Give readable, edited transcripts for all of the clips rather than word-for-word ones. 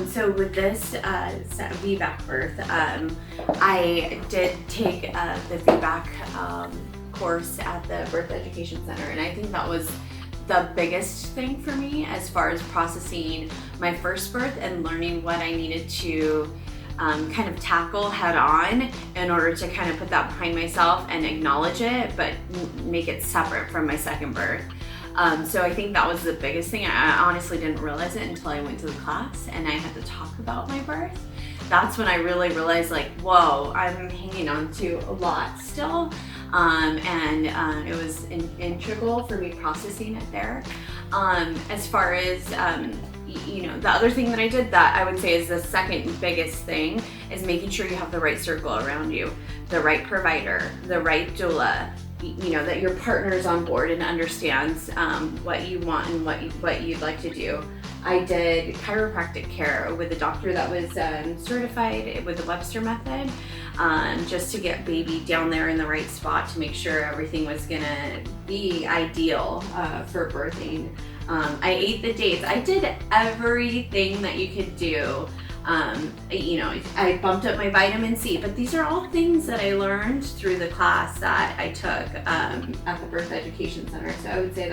So with this VBAC birth, I did take the VBAC course at the Birth Education Center, and I think that was the biggest thing for me as far as processing my first birth and learning what I needed to kind of tackle head on in order to kind of put that behind myself and acknowledge it, but make it separate from my second birth. So I think that was the biggest thing. I honestly didn't realize it until I went to the class and I had to talk about my birth. That's when I really realized, like, whoa, I'm hanging on to a lot still. And it was integral for me processing it there. As far as, the other thing that I did that I would say is the second biggest thing is making sure you have the right circle around you, the right provider, the right doula, that your partner is on board and understands what you want and what you'd like to do. I did chiropractic care with a doctor that was certified with the Webster method, just to get baby down there in the right spot to make sure everything was gonna be ideal for birthing. I ate the dates. I did everything that you could do. I bumped up my vitamin C, but these are all things that I learned through the class that I took at the Birth Education Center. So I would say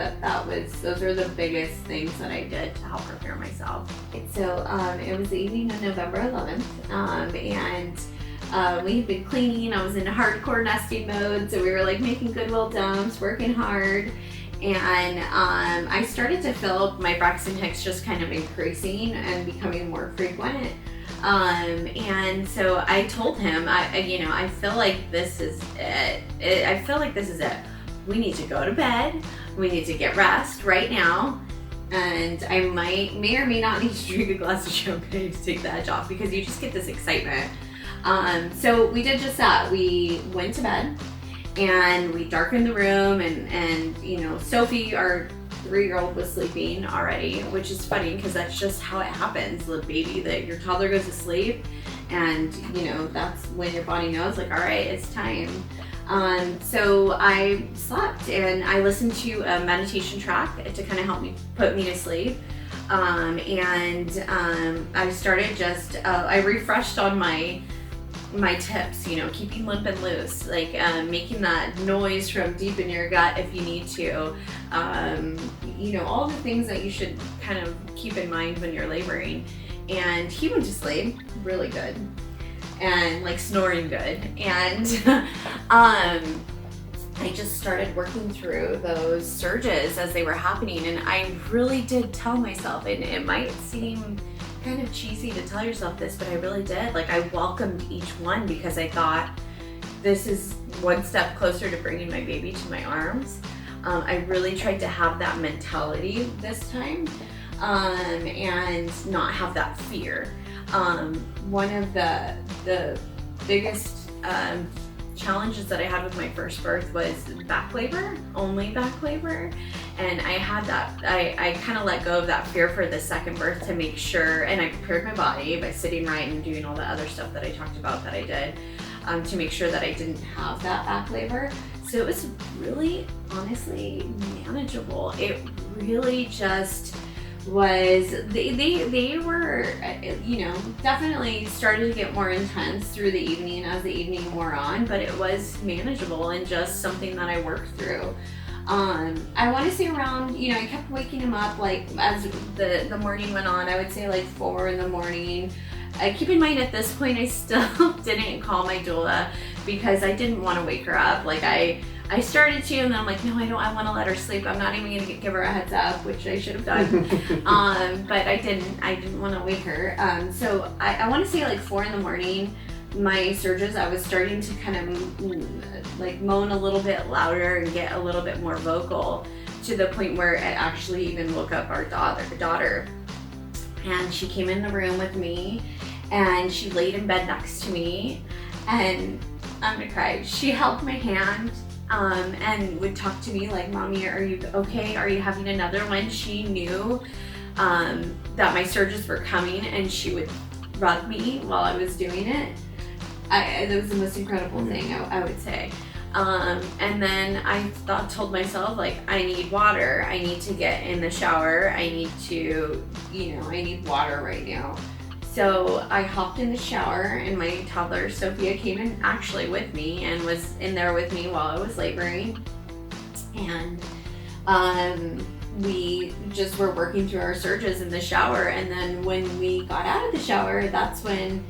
those are the biggest things that I did to help prepare myself. So it was the evening of November 11th, and we had been cleaning. I was in hardcore nesting mode, so we were like making Goodwill dumps, working hard. And I started to feel my Braxton Hicks just kind of increasing and becoming more frequent. And so I told him, I feel like this is it. I feel like this is it. We need to go to bed. We need to get rest right now. And I may or may not need to drink a glass of champagne to take the edge off, because you just get this excitement. So we did just that. We went to bed. And we darkened the room, and Sophie, our 3-year-old, was sleeping already, which is funny because that's just how it happens. The baby, your toddler goes to sleep, and that's when your body knows, like, all right, it's time. So I slept, and I listened to a meditation track to kind of help me put me to sleep. I started I refreshed on my tips, keeping limp and loose, like making that noise from deep in your gut if you need to, all the things that you should kind of keep in mind when you're laboring. And he went to sleep really good and like snoring good. And I just started working through those surges as they were happening. And I really did tell myself, and it might seem kind of cheesy to tell yourself this, but I really did. Like, I welcomed each one because I thought, this is one step closer to bringing my baby to my arms. I really tried to have that mentality this time, and not have that fear. One of the biggest challenges that I had with my first birth was back labor, only back labor. And I had that, I kind of let go of that fear for the second birth to make sure, and I prepared my body by sitting right and doing all the other stuff that I talked about that I did, to make sure that I didn't have that back labor. So it was really, honestly, manageable. It really just was, they were, definitely started to get more intense through the evening as the evening wore on, but it was manageable and just something that I worked through. I want to say around, I kept waking him up, like, as the morning went on. I would say like 4 in the morning. Keep in mind, at this point, I still didn't call my doula because I didn't want to wake her up. Like, I started to, and then I'm like, no, I don't. I want to let her sleep. I'm not even going to give her a heads up, which I should have done. But I didn't want to wake her. So I want to say like 4 in the morning. My surges, I was starting to kind of like moan a little bit louder and get a little bit more vocal, to the point where it actually even woke up our daughter. And she came in the room with me, and she laid in bed next to me, and I'm gonna cry. She held my hand and would talk to me like, "Mommy, are you okay? Are you having another one?" She knew that my surges were coming, and she would rub me while I was doing it. That was the most incredible thing, I would say. And then I told myself, like, I need water. I need to get in the shower. I need to, I need water right now. So I hopped in the shower, and my toddler Sophia came in actually with me and was in there with me while I was laboring. And we just were working through our surges in the shower. And then when we got out of the shower, that's when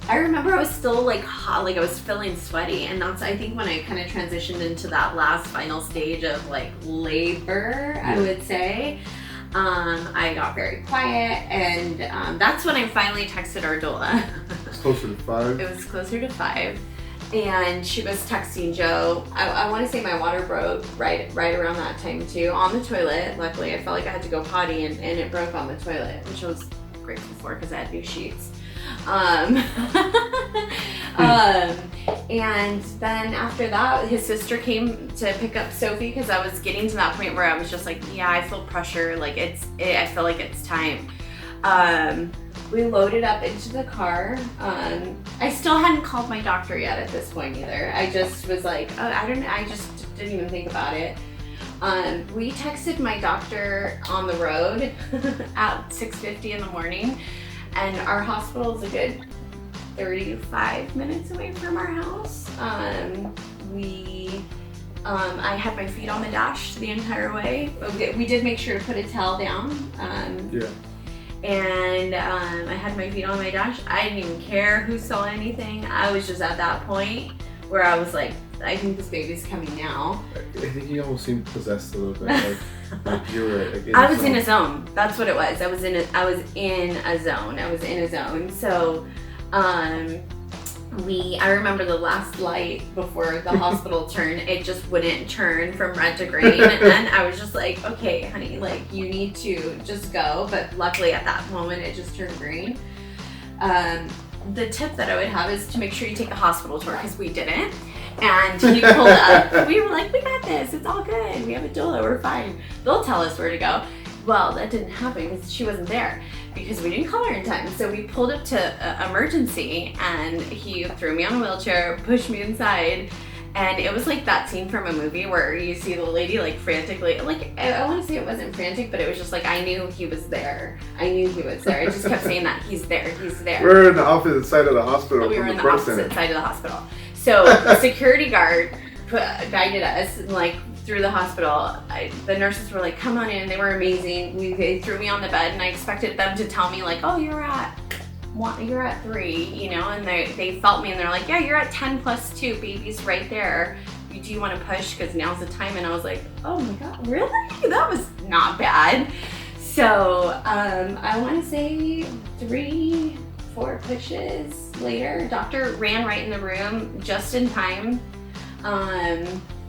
I remember I was still like hot, like I was feeling sweaty. And that's, I think, when I kind of transitioned into that last final stage of like labor, I would say. I got very quiet, and that's when I finally texted our doula. It's closer to 5. It was closer to 5. And she was texting Joe. I want to say my water broke right around that time too, on the toilet. Luckily, I felt like I had to go potty, and it broke on the toilet, which I was grateful for because I had new sheets. And then after that, his sister came to pick up Sophie because I was getting to that point where I was just like, yeah, I feel pressure. Like I feel like it's time. We loaded up into the car. I still hadn't called my doctor yet at this point either. I just was like, oh, I don't know. I just didn't even think about it. We texted my doctor on the road at 6:50 in the morning, and our hospital is a good 35 minutes away from our house. I had my feet on the dash the entire way. We did make sure to put a towel down. And I had my feet on my dash. I didn't even care who saw anything. I was just at that point where I was like, I think this baby's coming now. I think you almost seemed possessed a little bit. Like you were. Like, I was in a zone. That's what it was. I was in a zone. So, I remember the last light before the hospital turned, it just wouldn't turn from red to green. And I was just like, okay, honey, like you need to just go. But luckily at that moment, it just turned green. The tip that I would have is to make sure you take a hospital tour, because we didn't. And he pulled up. We were like, we got this. It's all good. We have a doula. We're fine. They'll tell us where to go. Well, that didn't happen because she wasn't there, because we didn't call her in time. So we pulled up to emergency, and he threw me on a wheelchair, pushed me inside, and it was like that scene from a movie where you see the lady like frantically, like I want to say it wasn't frantic, but it was just like I knew he was there. I just kept saying that he's there. We're in the opposite side of the hospital. We were in the opposite side of the hospital. So the security guard guided us like through the hospital. The nurses were like, come on in. They were amazing. They threw me on the bed, and I expected them to tell me like, oh, you're at 3, you know, and they felt me, and they're like, yeah, you're at 10 plus 2, baby's right there. Do you want to push? Because now's the time. And I was like, oh my God, really? That was not bad. So I want to say 3-4 pushes later, doctor ran right in the room just in time.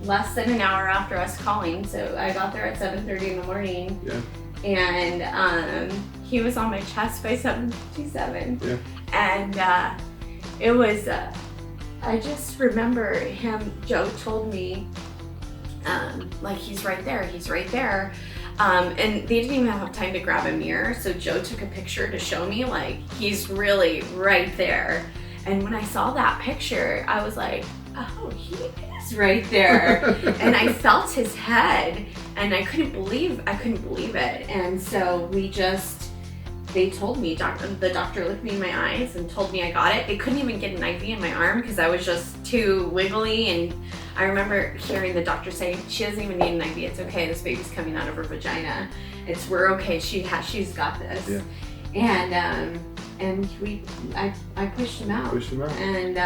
Less than an hour after us calling. So I got there at 7:30 in the morning. Yeah. And he was on my chest by 7:57. Yeah. And it was, I just remember Joe told me, like, he's right there. And they didn't even have time to grab a mirror. So Joe took a picture to show me, like, he's really right there. And when I saw that picture, I was like, oh, he is right there. And I felt his head, and I couldn't believe it. And so they told me, the doctor looked me in my eyes and told me I got it. They couldn't even get an IV in my arm because I was just too wiggly. And I remember hearing the doctor say, she doesn't even need an IV. It's okay. This baby's coming out of her vagina. We're okay. She's got this. Yeah. And I pushed him out. And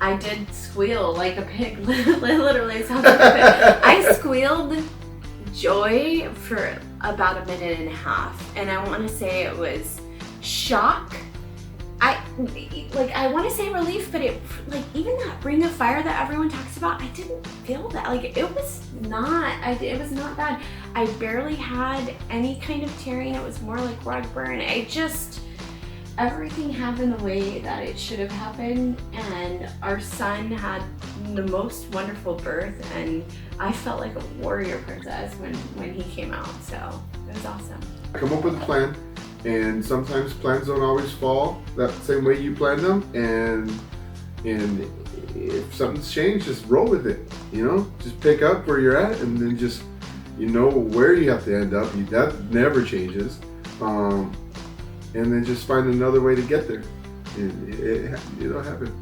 I did squeal like a pig. Literally, it sounds like a pig. I squealed joy for about a minute and a half, and I want to say it was shock. I want to say relief, but it, like, even that ring of fire that everyone talks about, I didn't feel that. Like, it was not bad. I barely had any kind of tearing. It was more like rug burn. Everything happened the way that it should have happened, and our son had the most wonderful birth, and I felt like a warrior princess when he came out. So it was awesome. Come up with a plan, and sometimes plans don't always fall that same way you planned them, and if something's changed, just roll with it. You know, just pick up where you're at, and then just, you know, where you have to end up. That never changes. and then just find another way to get there. And it'll happen.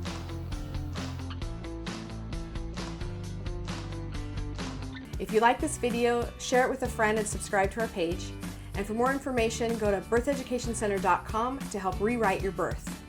If you like this video, share it with a friend and subscribe to our page. And for more information, go to birtheducationcenter.com to help rewrite your birth.